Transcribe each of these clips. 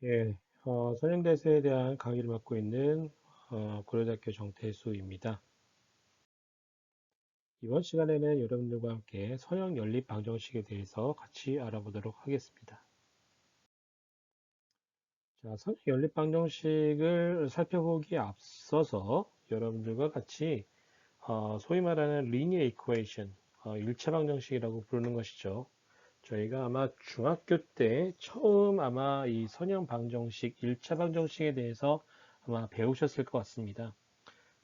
예, 선행대세에 대한 강의를 맡고 있는 고려대학교 정태수입니다. 이번 시간에는 여러분들과 함께 선형 연립 방정식에 대해서 같이 알아보도록 하겠습니다. 자, 선형 연립 방정식을 살펴보기에 앞서서 여러분들과 같이 소위 말하는 리니어 이퀘이션, 일차 방정식이라고 부르는 것이죠. 저희가 아마 중학교 때 처음 아마 이 선형 방정식, 일차 방정식에 대해서 아마 배우셨을 것 같습니다.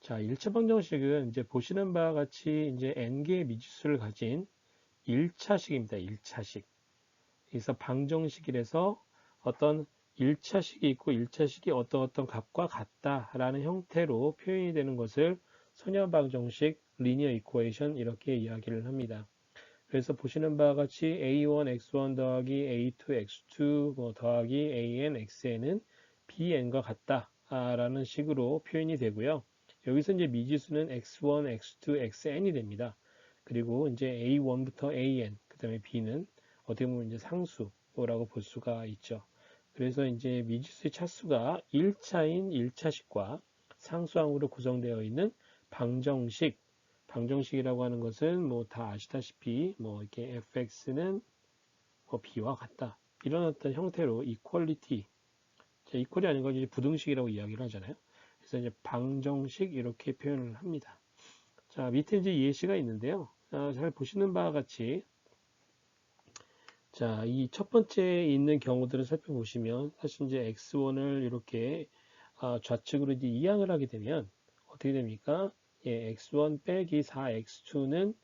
자, 1차 방정식은 이제 보시는 바와 같이 이제 n개의 미지수를 가진 1차식입니다. 1차식. 그래서 방정식이라서 어떤 1차식이 있고 1차식이 어떤 값과 같다라는 형태로 표현이 되는 것을 선형 방정식, 리니어 이퀘이션 이렇게 이야기를 합니다. 그래서 보시는 바와 같이 a1 x1 더하기 a2 x2 뭐 더하기 an xn은 bn과 같다라는 식으로 표현이 되고요. 여기서 이제 미지수는 x1, x2, xn이 됩니다. 그리고 이제 a1부터 an, 그 다음에 b는 어떻게 보면 이제 상수라고 볼 수가 있죠. 그래서 이제 미지수의 차수가 1차인 1차식과 상수항으로 구성되어 있는 방정식, 방정식이라고 하는 것은 뭐 다 아시다시피 뭐 이렇게 fx는 뭐 b와 같다. 이런 어떤 형태로 이퀄리티, 이퀄이 아닌 건 이제 부등식이라고 이야기를 하잖아요. 그래서 이제 방정식 이렇게 표현을 합니다. 자, 밑에 이제 예시가 있는데요. 잘 보시는 바와 같이 자, 이 첫 번째 있는 경우들을 살펴보시면 사실 이제 x1을 이렇게 좌측으로 이제 이항을 하게 되면 어떻게 됩니까? 예, x1 빼기 4x2는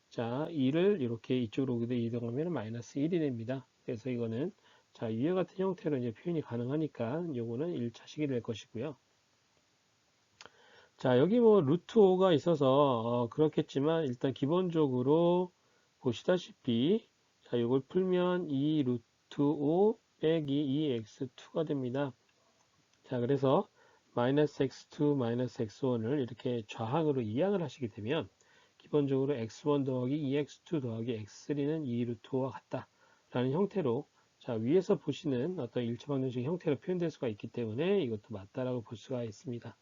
자, 2를 이렇게 이쪽으로 이동하면 마이너스 1이 됩니다. 그래서 이거는 자, 위와 같은 형태로 이제 표현이 가능하니까 요거는 1차식이 될 것이고요. 자, 여기 뭐 루트 5가 있어서 그렇겠지만 일단 기본적으로 보시다시피 자, 이걸 풀면 2 루트 5 빼기 2x2가 됩니다. 자, 그래서 마이너스 x2 마이너스 x1을 이렇게 좌항으로 이항을 하시게 되면 기본적으로 x1 더하기 2x2 더하기 x3는 2 루트 5와 같다 라는 형태로 자, 위에서 보시는 어떤 일차방정식 형태로 표현될 수가 있기 때문에 이것도 맞다라고 볼 수가 있습니다.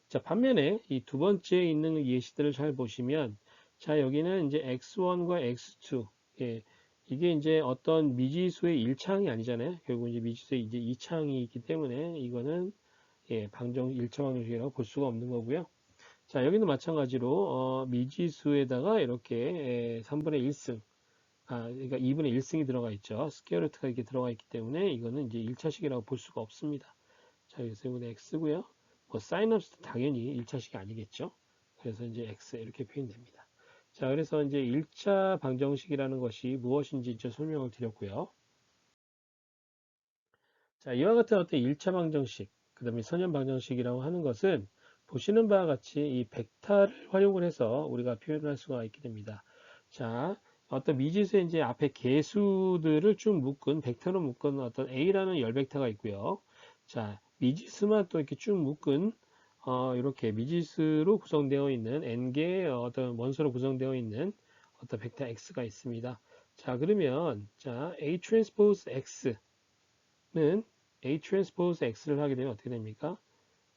자, 반면에 이 두 번째 있는 예시들을 잘 보시면, 자, 여기는 이제 x1과 x2, 예, 이게 이제 어떤 미지수의 1차항이 아니잖아요. 결국 이제 미지수의 이제 2차항이 있기 때문에 이거는 예, 방정 1차 방정식이라고 볼 수가 없는 거고요. 자, 여기는 마찬가지로 미지수에다가 이렇게 3분의 1승, 그러니까 2분의 1승이 들어가 있죠. 스퀘어 루트가 이렇게 들어가 있기 때문에 이거는 이제 1차식이라고 볼 수가 없습니다. 자, 그래서 이번에 x고요. 뭐 사인업스도 당연히 1차식이 아니겠죠. 그래서 이제 x 이렇게 표현됩니다. 자, 그래서 이제 1차 방정식이라는 것이 무엇인지 이제 설명을 드렸고요. 자, 이와 같은 어떤 1차 방정식, 그 다음에 선형 방정식이라고 하는 것은 보시는 바와 같이 이 벡터를 활용을 해서 우리가 표현할 수가 있게 됩니다. 자, 어떤 미지수의 이제 앞에 개수들을 쭉 묶은, 벡터로 묶은 어떤 A라는 열 벡터가 있고요. 자, 미지수만 또 이렇게 쭉 묶은, 이렇게 미지수로 구성되어 있는 N개의 어떤 원소로 구성되어 있는 어떤 벡터 X가 있습니다. 자, 그러면, 자, A 트랜스포즈 X, 는 A 트랜스포즈 X를 하게 되면 어떻게 됩니까?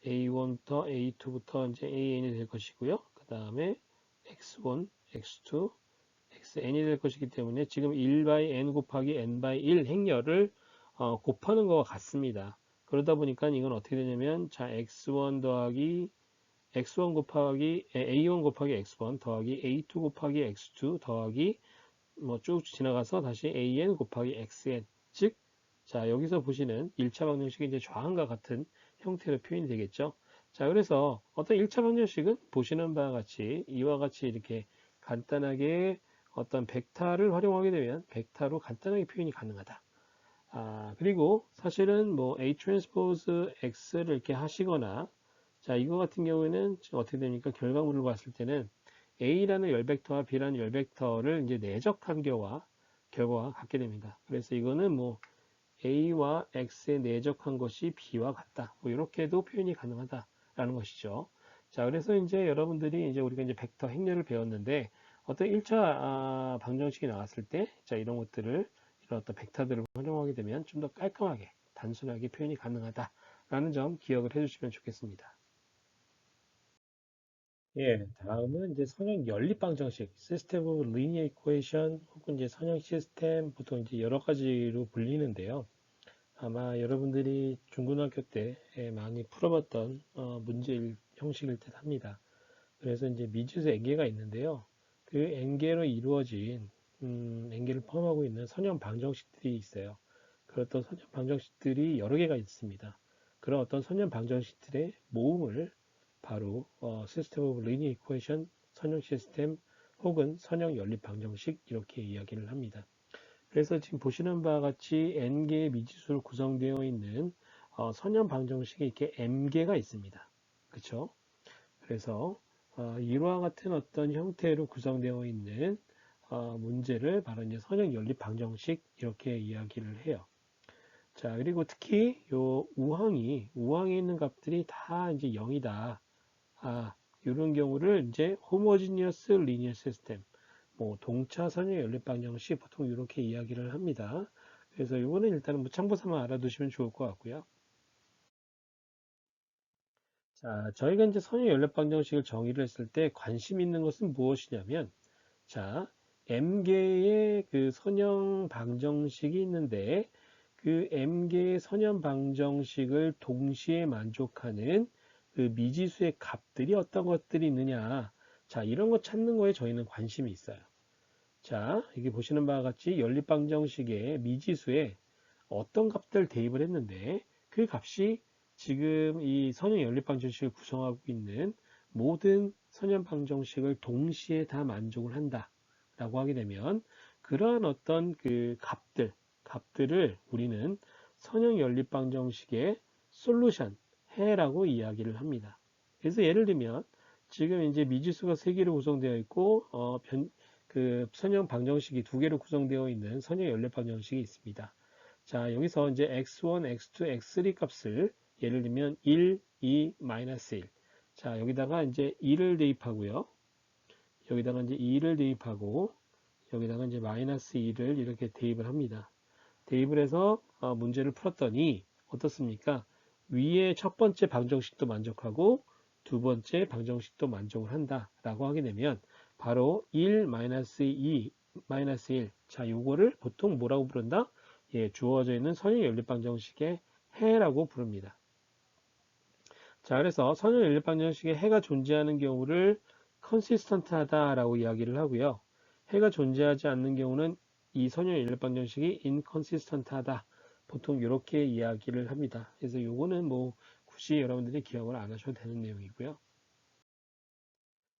A1부터 A2부터 이제 AN이 될 것이고요. 그 다음에 X1, X2, XN이 될 것이기 때문에 지금 1 by N 곱하기 N by 1 행렬을 곱하는 것과 같습니다. 그러다 보니까 이건 어떻게 되냐면 자 X1 더하기 X1 곱하기 A1 곱하기 X1 더하기 A2 곱하기 X2 더하기 뭐 쭉 지나가서 다시 AN 곱하기 XN 즉 자, 여기서 보시는 1차 방정식이 이제 좌항과 같은 형태로 표현이 되겠죠. 자, 그래서 어떤 1차 방정식은 보시는 바와 같이 이와 같이 이렇게 간단하게 어떤 벡터를 활용하게 되면 벡터로 간단하게 표현이 가능하다. 그리고 사실은 뭐 A 트랜스포즈 X를 이렇게 하시거나 자, 이거 같은 경우에는 어떻게 됩니까? 결과물을 봤을 때는 A라는 열벡터와 B라는 열벡터를 이제 내적한 결과가 같게 됩니다. 그래서 이거는 뭐 A와 X에 내적한 것이 B와 같다. 뭐 이렇게도 표현이 가능하다라는 것이죠. 자, 그래서 이제 여러분들이 이제 우리가 이제 벡터 행렬을 배웠는데 어떤 1차 방정식이 나왔을 때, 자, 이런 것들을 이런 어떤 벡터들을 활용하게 되면 좀 더 깔끔하게 단순하게 표현이 가능하다라는 점 기억을 해주시면 좋겠습니다. 예, 다음은 이제 선형 연립방정식, System of Linear Equation 혹은 이제 선형 시스템 보통 이제 여러 가지로 불리는데요. 아마 여러분들이 중고등학교 때 많이 풀어봤던 문제 형식일 듯 합니다. 그래서 이제 미지수 N개가 있는데요. 그 N개로 이루어진 N개를 포함하고 있는 선형 방정식들이 있어요. 그런 어떤 선형 방정식들이 여러 개가 있습니다. 그런 어떤 선형 방정식들의 모음을 바로 시스템 오브 리니어 이퀘이션, 선형 시스템 혹은 선형 연립 방정식 이렇게 이야기를 합니다. 그래서 지금 보시는 바와 같이 n개의 미지수로 구성되어 있는 선형 방정식에 이렇게 m개가 있습니다. 그렇죠? 그래서 이와 같은 어떤 형태로 구성되어 있는 문제를 바로 이제 선형 연립 방정식 이렇게 이야기를 해요. 자, 그리고 특히 요 우항에 있는 값들이 다 이제 0이다. 이런 경우를 이제 호모지니어스 리니어 시스템, 뭐 동차 선형 연립 방정식 보통 이렇게 이야기를 합니다. 그래서 이거는 일단은 뭐 참고 삼아 알아두시면 좋을 것 같고요. 자, 저희가 이제 선형 연립 방정식을 정의를 했을 때 관심 있는 것은 무엇이냐면, 자, m개의 그 선형 방정식이 있는데, 그 m개의 선형 방정식을 동시에 만족하는 그 미지수의 값들이 어떤 것들이 있느냐. 자, 이런 거 찾는 거에 저희는 관심이 있어요. 자, 여기 보시는 바와 같이 연립방정식의 미지수에 어떤 값들 대입을 했는데 그 값이 지금 이 선형 연립방정식을 구성하고 있는 모든 선형방정식을 동시에 다 만족을 한다 라고 하게 되면 그러한 어떤 그 값들을 우리는 선형 연립방정식의 솔루션 해라고 이야기를 합니다. 그래서 예를 들면 지금 이제 미지수가 3개로 구성되어 있고 그 선형 방정식이 2개로 구성되어 있는 선형 연립 방정식이 있습니다. 자, 여기서 이제 x1, x2, x3 값을 예를 들면 1, 2, 마이너스 1. 자, 여기다가 이제 2를 대입하고요. 여기다가 이제 2를 대입하고 여기다가 이제 마이너스 2를 이렇게 대입을 합니다. 대입을 해서 문제를 풀었더니 어떻습니까? 위에 첫 번째 방정식도 만족하고 두 번째 방정식도 만족을 한다라고 하게 되면 바로 1, 2, 1. 자, 요거를 보통 뭐라고 부른다? 예, 주어져 있는 선형 연립 방정식의 해라고 부릅니다. 자, 그래서 선형 연립 방정식에 해가 존재하는 경우를 컨시스턴트 하다라고 이야기를 하고요. 해가 존재하지 않는 경우는 이 선형 연립 방정식이 인컨시스턴트 하다. 보통 이렇게 이야기를 합니다. 그래서 요거는 뭐 굳이 여러분들이 기억을 안 하셔도 되는 내용이고요.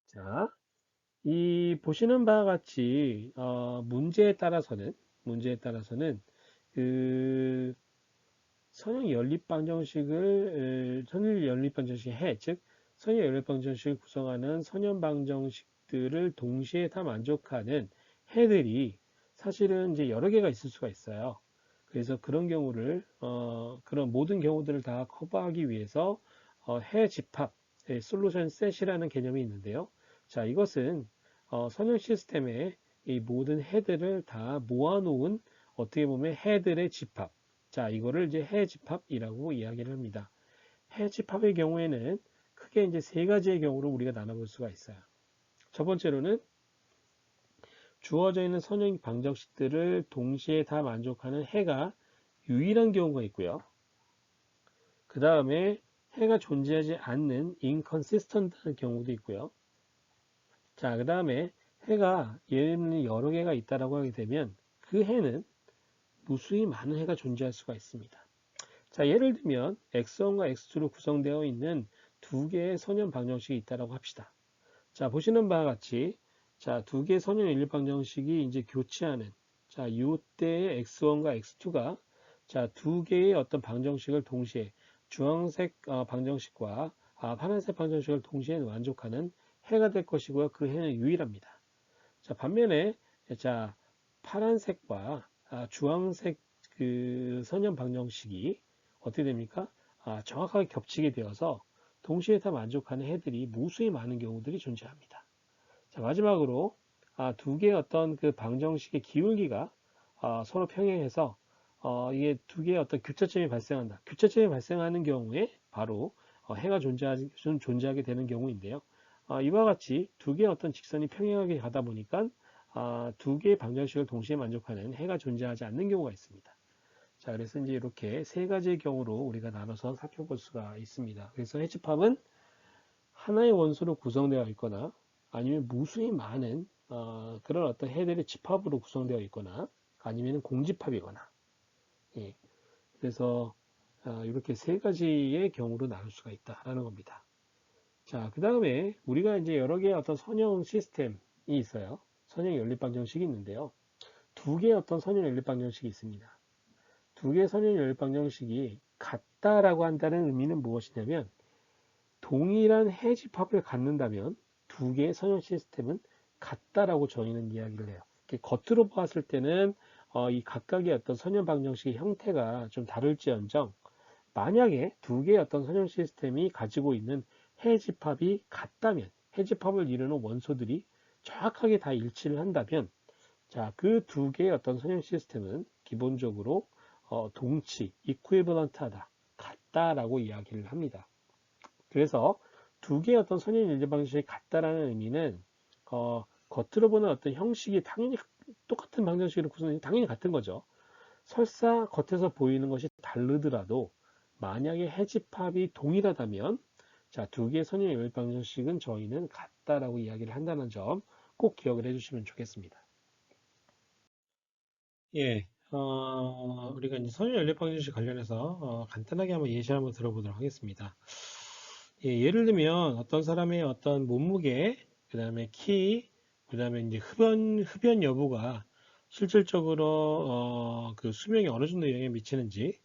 자, 이 보시는 바와 같이 문제에 따라서는 그 선형 연립 방정식을 선형 연립 방정식의 해, 즉 선형 연립 방정식을 구성하는 선형 방정식들을 동시에 다 만족하는 해들이 사실은 이제 여러 개가 있을 수가 있어요. 그래서 그런 경우를 그런 모든 경우들을 다 커버하기 위해서 해 집합, 솔루션 셋이라는 개념이 있는데요. 자, 이것은 선형 시스템의 이 모든 해들을 다 모아놓은 어떻게 보면 해들의 집합. 자, 이거를 이제 해 집합이라고 이야기를 합니다. 해 집합의 경우에는 크게 이제 세 가지의 경우로 우리가 나눠볼 수가 있어요. 첫 번째로는 주어져 있는 선형 방정식들을 동시에 다 만족하는 해가 유일한 경우가 있고요. 그 다음에 해가 존재하지 않는 inconsistent한 경우도 있고요. 자, 그 다음에 해가 예를 들면 여러 개가 있다라고 하게 되면 그 해는 무수히 많은 해가 존재할 수가 있습니다. 자, 예를 들면 x1과 x2로 구성되어 있는 두 개의 선형 방정식이 있다라고 합시다. 자, 보시는 바와 같이 자, 두 개의 선형 연립 방정식이 이제 교체하는 자, 이때의 x1과 x2가 자, 두 개의 어떤 방정식을 동시에 주황색 방정식과 파란색 방정식을 동시에 만족하는 해가 될 것이고요. 그 해는 유일합니다. 자, 반면에 자, 파란색과 주황색 그 선형 방정식이 어떻게 됩니까? 정확하게 겹치게 되어서 동시에 다 만족하는 해들이 무수히 많은 경우들이 존재합니다. 자, 마지막으로 두 개의 어떤 그 방정식의 기울기가 서로 평행해서 이게 두 개의 어떤 교차점이 발생한다. 교차점이 발생하는 경우에 바로 해가 존재하게 되는 경우인데요. 이와 같이 두 개의 어떤 직선이 평행하게 가다 보니까 두 개의 방정식을 동시에 만족하는 해가 존재하지 않는 경우가 있습니다. 자, 그래서 이제 이렇게 세 가지의 경우로 우리가 나눠서 살펴볼 수가 있습니다. 그래서 해집합은 하나의 원소로 구성되어 있거나 아니면 무수히 많은 그런 어떤 해들의 집합으로 구성되어 있거나 아니면 공집합이거나 예, 그래서 이렇게 세 가지의 경우로 나눌 수가 있다라는 겁니다. 자, 그 다음에 우리가 이제 여러 개의 어떤 선형 시스템이 있어요. 선형 연립 방정식이 있는데요. 두 개의 어떤 선형 연립 방정식이 있습니다. 두 개의 선형 연립 방정식이 같다라고 한다는 의미는 무엇이냐면 동일한 해집합을 갖는다면 두 개의 선형 시스템은 같다라고 저희는 이야기를 해요. 겉으로 보았을 때는 이 각각의 어떤 선형 방정식의 형태가 좀 다를지언정 만약에 두 개의 어떤 선형 시스템이 가지고 있는 해집합이 같다면 해집합을 이루는 원소들이 정확하게 다 일치를 한다면 자, 그 두 개의 어떤 선형 시스템은 기본적으로 동치, 이퀴벌런트하다, 같다라고 이야기를 합니다. 그래서 두 개의 어떤 선형 연립 방정식이 같다라는 의미는 겉으로 보는 어떤 형식이 당연히 똑같은 방정식으로 구성되는 당연히 같은 거죠. 설사 겉에서 보이는 것이 다르더라도 만약에 해집합이 동일하다면 자, 두 개의 선형 연립 방정식은 저희는 같다라고 이야기를 한다는 점 꼭 기억을 해주시면 좋겠습니다. 예, 우리가 이제 선형 연립 방정식 관련해서 간단하게 한번 예시를 한번 들어보도록 하겠습니다. 예, 예를 들면 어떤 사람의 어떤 몸무게, 그 다음에 키, 그 다음에 이제 흡연 여부가 실질적으로 그 수명에 어느 정도 영향을 미치는지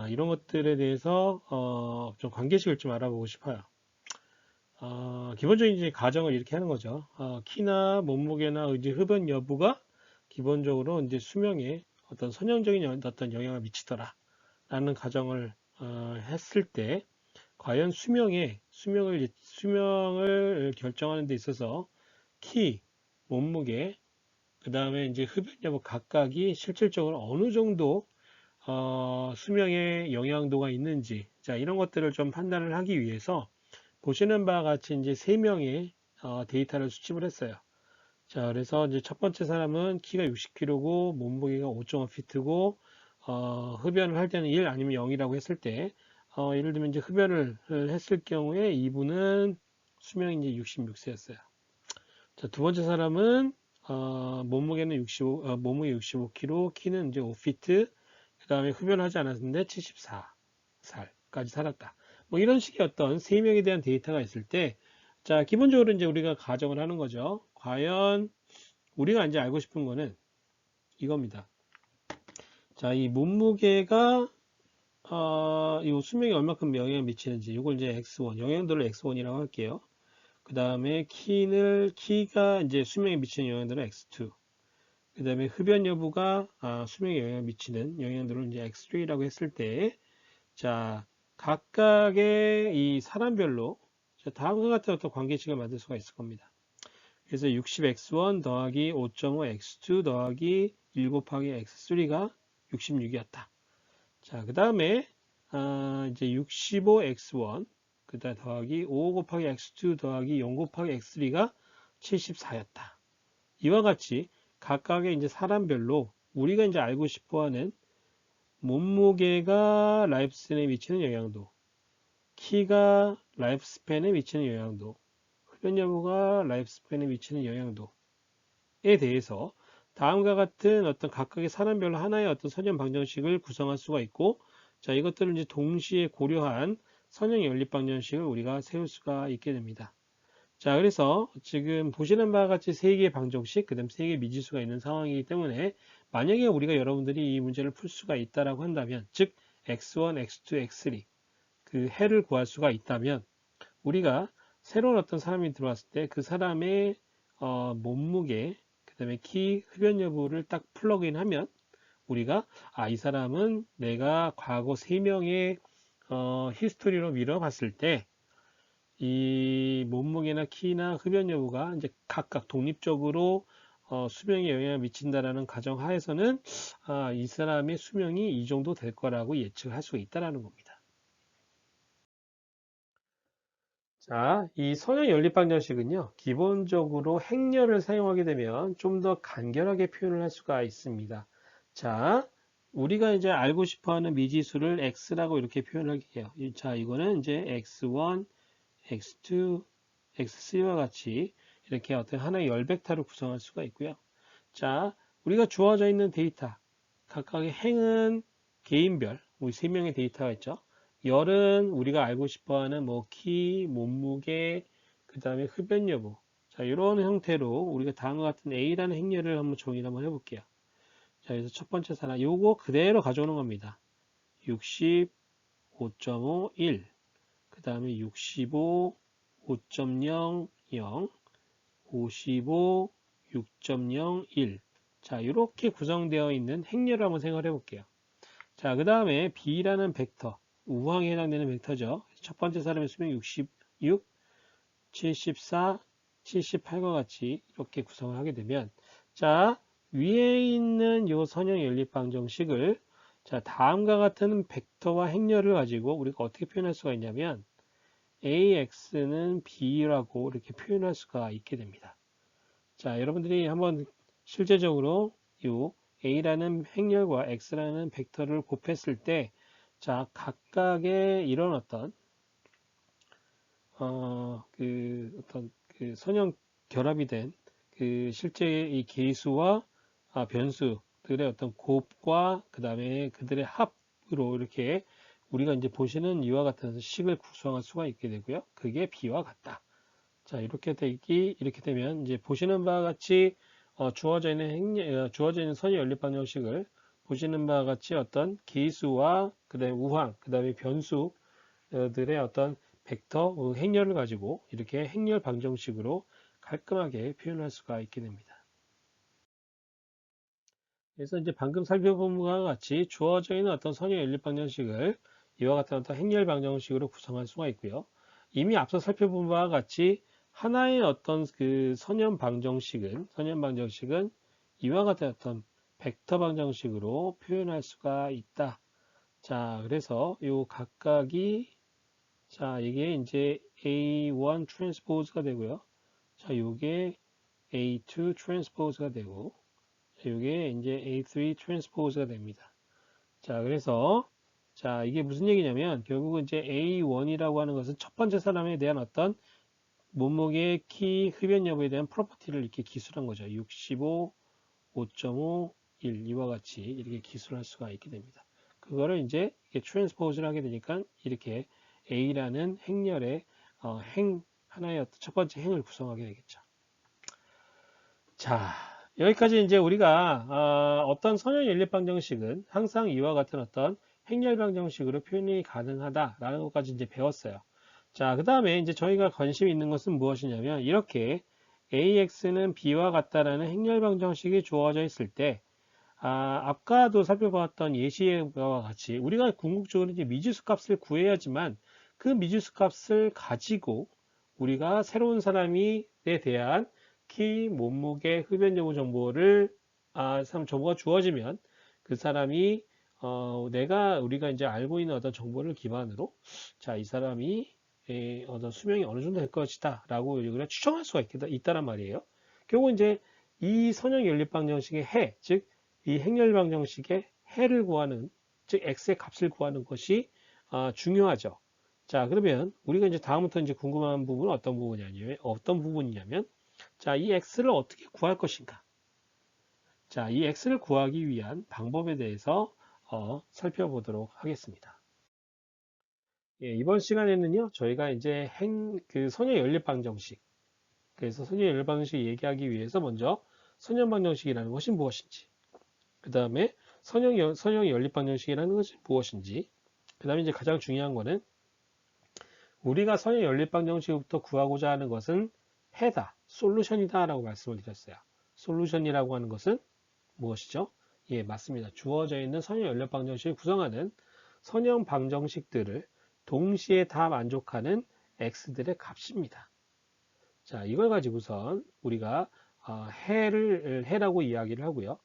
이런 것들에 대해서 좀 관계식을 좀 알아보고 싶어요. 기본적인 이제 가정을 이렇게 하는 거죠. 키나 몸무게나 이제 흡연 여부가 기본적으로 이제 수명에 어떤 선형적인 어떤 영향을 미치더라라는 가정을 했을 때 과연 수명을 결정하는 데 있어서 키, 몸무게, 그 다음에 이제 흡연 여부 각각이 실질적으로 어느 정도 수명에 영향도가 있는지, 자, 이런 것들을 좀 판단을 하기 위해서 보시는 바와 같이 이제 3명의 데이터를 수집을 했어요. 자, 그래서 이제 첫 번째 사람은 키가 60kg고 몸무게가 5.5피트고 흡연을 할 때는 1 아니면 0이라고 했을 때 예를 들면 이제 흡연을 했을 경우에 이분은 수명이 이제 66세였어요. 자, 두 번째 사람은 몸무게는 65kg, 키는 이제 5피트, 그 다음에 흡연하지 않았는데 74살까지 살았다. 뭐 이런 식의 어떤 3명에 대한 데이터가 있을 때, 자, 기본적으로 이제 우리가 가정을 하는 거죠. 과연 우리가 이제 알고 싶은 거는 이겁니다. 자, 이 몸무게가 이 수명에 얼마큼 영향을 미치는지 이걸 이제 X1, 영향도를 X1이라고 할게요. 그 다음에 키가 이제 수명에 미치는 영향도는 X2. 그 다음에 흡연 여부가 수명에 영향을 미치는 영향도를 이제 X3라고 했을 때, 자, 각각의 이 사람별로 다음과 같은 어떤 관계식을 만들 수가 있을 겁니다. 그래서 60x1 더하기 5.5x2 더하기 1 곱하기 x3가 66이었다. 자, 그 다음에 이제 65x1 그다음 더하기 5 곱하기 x2 더하기 0 곱하기 x3가 74였다. 이와 같이 각각의 이제 사람별로 우리가 이제 알고 싶어하는 몸무게가 라이프스팬에 미치는 영향도, 키가 라이프스팬에 미치는 영향도, 흡연 여부가 라이프스팬에 미치는 영향도에 대해서 다음과 같은 어떤 각각의 사람별로 하나의 어떤 선형 방정식을 구성할 수가 있고, 자, 이것들을 이제 동시에 고려한 선형 연립 방정식을 우리가 세울 수가 있게 됩니다. 자, 그래서 지금 보시는 바와 같이 세 개의 방정식, 그 다음 세 개의 미지수가 있는 상황이기 때문에 만약에 우리가 여러분들이 이 문제를 풀 수가 있다라고 한다면, 즉 x1, x2, x3 그 해를 구할 수가 있다면 우리가 새로운 어떤 사람이 들어왔을 때 그 사람의 몸무게, 그 다음에 키, 흡연 여부를 딱 플러그인 하면 우리가 이 사람은 내가 과거 3명의 히스토리로 밀어봤을 때 이 몸무게나 키나 흡연 여부가 이제 각각 독립적으로 수명에 영향을 미친다라는 가정하에서는 이 사람의 수명이 이 정도 될 거라고 예측할 수가 있다라는 겁니다. 자, 이 선형 연립 방정식은요, 기본적으로 행렬을 사용하게 되면 좀 더 간결하게 표현을 할 수가 있습니다. 자, 우리가 이제 알고 싶어 하는 미지수를 x라고 이렇게 표현할게요. 자, 이거는 이제 x1, x2, x3와 같이 이렇게 어떤 하나의 열 벡터를 구성할 수가 있고요. 자, 우리가 주어져 있는 데이터, 각각의 행은 개인별, 우리 세 명의 데이터가 있죠. 열은 우리가 알고 싶어 하는 뭐 키, 몸무게, 그 다음에 흡연 여부. 자, 이런 형태로 우리가 다음과 같은 A라는 행렬을 한번 정의를 한번 해볼게요. 자, 그래서 첫 번째 사람, 요거 그대로 가져오는 겁니다. 65.5, 1. 그 다음에 65, 5.0, 0. 55, 6.0, 1. 자, 이렇게 구성되어 있는 행렬을 한번 생각해 볼게요. 자, 그 다음에 B라는 벡터, 우항에 해당되는 벡터죠. 첫 번째 사람의 수명 66, 74, 78과 같이 이렇게 구성을 하게 되면, 자, 위에 있는 이 선형 연립 방정식을 자, 다음과 같은 벡터와 행렬을 가지고 우리가 어떻게 표현할 수가 있냐면, AX는 B라고 이렇게 표현할 수가 있게 됩니다. 자, 여러분들이 한번 실제적으로 이 A라는 행렬과 X라는 벡터를 곱했을 때, 자, 각각의 이런 어떤 그 선형 결합이 된 그 실제 이 계수와 변수들의 어떤 곱과 그 다음에 그들의 합으로 이렇게 우리가 이제 보시는 이와 같은 식을 구성할 수가 있게 되고요. 그게 B와 같다. 자, 이렇게 되면 이제 보시는 바와 같이 주어져 있는 선의 연립 방정식을 보시는 바와 같이 어떤 계수와 그다음에 우항, 그다음에 변수들의 어떤 벡터, 행렬을 가지고 이렇게 행렬 방정식으로 깔끔하게 표현할 수가 있게 됩니다. 그래서 이제 방금 살펴본 것과 같이 주어져 있는 어떤 선의 연립 방정식을 이와 같은 어떤 행렬 방정식으로 구성할 수가 있고요. 이미 앞서 살펴본 바와 같이 하나의 어떤 그 선형 방정식은 이와 같은 어떤 벡터 방정식으로 표현할 수가 있다. 자, 그래서 요 각각이 자, 이게 이제 A1 트랜스포즈가 되고요. 자, 요게 A2 트랜스포즈가 되고 이게 이제 A3 트랜스포즈가 됩니다. 자, 그래서 자, 이게 무슨 얘기냐면 결국은 이제 A1이라고 하는 것은 첫 번째 사람에 대한 어떤 몸무게, 키, 흡연 여부에 대한 프로퍼티를 이렇게 기술한 거죠. 65, 5.5, 1 이와 같이 이렇게 기술할 수가 있게 됩니다. 그거를 이제 트랜스포즈를 하게 되니까 이렇게 A라는 행렬의 하나의 첫 번째 행을 구성하게 되겠죠. 자, 여기까지 이제 우리가 어떤 선형 연립 방정식은 항상 이와 같은 어떤 행렬 방정식으로 표현이 가능하다라는 것까지 이제 배웠어요. 자, 그 다음에 이제 저희가 관심 있는 것은 무엇이냐면 이렇게 AX는 B와 같다라는 행렬 방정식이 주어져 있을 때 아까도 살펴봤던 예시와 같이 우리가 궁극적으로 이제 미지수 값을 구해야지만 그 미지수 값을 가지고 우리가 새로운 사람에 대한 키, 몸무게, 흡연 여부 정보를 정보가 주어지면 그 사람이 우리가 이제 알고 있는 어떤 정보를 기반으로 자, 이 사람이 어떤 수명이 어느 정도 될 것이다 라고 우리가 추정할 수가 있다란 말이에요. 결국 이제 이 선형 연립 방정식의 즉 이 행렬 방정식의 해를 구하는 즉 x의 값을 구하는 것이 중요하죠. 자, 그러면 우리가 이제 다음부터 이제 궁금한 부분은 어떤 부분이냐면 자, 이 x를 어떻게 구할 것인가? 자, 이 x를 구하기 위한 방법에 대해서 살펴보도록 하겠습니다. 예, 이번 시간에는요, 저희가 이제 그 선형 연립 방정식, 그래서 선형 연립 방정식 얘기하기 위해서 먼저 선형 방정식이라는 것이 무엇인지, 그 다음에 선형 연립 방정식이라는 것이 무엇인지, 그 다음에 이제 가장 중요한 거는 우리가 선형 연립 방정식부터 구하고자 하는 것은 해다, 솔루션이다 라고 말씀을 드렸어요. 솔루션이라고 하는 것은 무엇이죠? 예, 맞습니다. 주어져 있는 선형 연립 방정식을 구성하는 선형 방정식들을 동시에 다 만족하는 x들의 값입니다. 자, 이걸 가지고선 우리가 해라고 이야기를 하고요.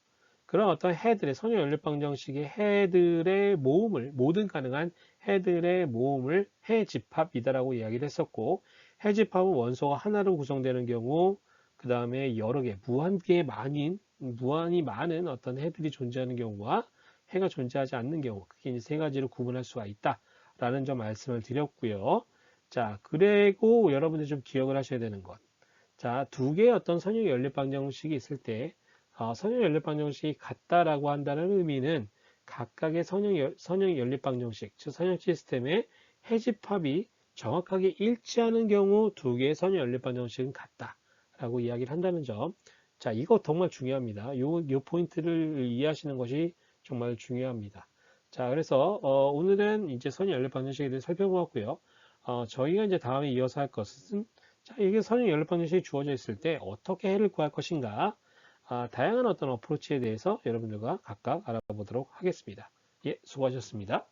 그런 어떤 해들의 선형 연립 방정식의 해들의 모음을 모든 가능한 해들의 모음을 해집합이다라고 이야기를 했었고, 해집합은 원소가 하나로 구성되는 경우, 그 다음에 여러 개 무한히 많은 어떤 해들이 존재하는 경우와 해가 존재하지 않는 경우, 그게 이제 세 가지로 구분할 수가 있다라는 점 말씀을 드렸고요. 자, 그리고 여러분들이 좀 기억을 하셔야 되는 것. 자, 두 개의 어떤 선형 연립 방정식이 있을 때, 선형 연립 방정식이 같다라고 한다는 의미는 각각의 선형 연립 방정식, 즉 선형 시스템의 해집합이 정확하게 일치하는 경우 두 개의 선형 연립 방정식은 같다라고 이야기를 한다는 점. 자, 이거 정말 중요합니다. 요 포인트를 이해하시는 것이 정말 중요합니다. 자, 그래서 오늘은 이제 선형 연립 방정식에 대해 살펴보았고요. 저희가 이제 다음에 이어서 할 것은, 자, 이게 선형 연립 방정식이 주어져 있을 때 어떻게 해를 구할 것인가? 다양한 어떤 어프로치에 대해서 여러분들과 각각 알아보도록 하겠습니다. 예, 수고하셨습니다.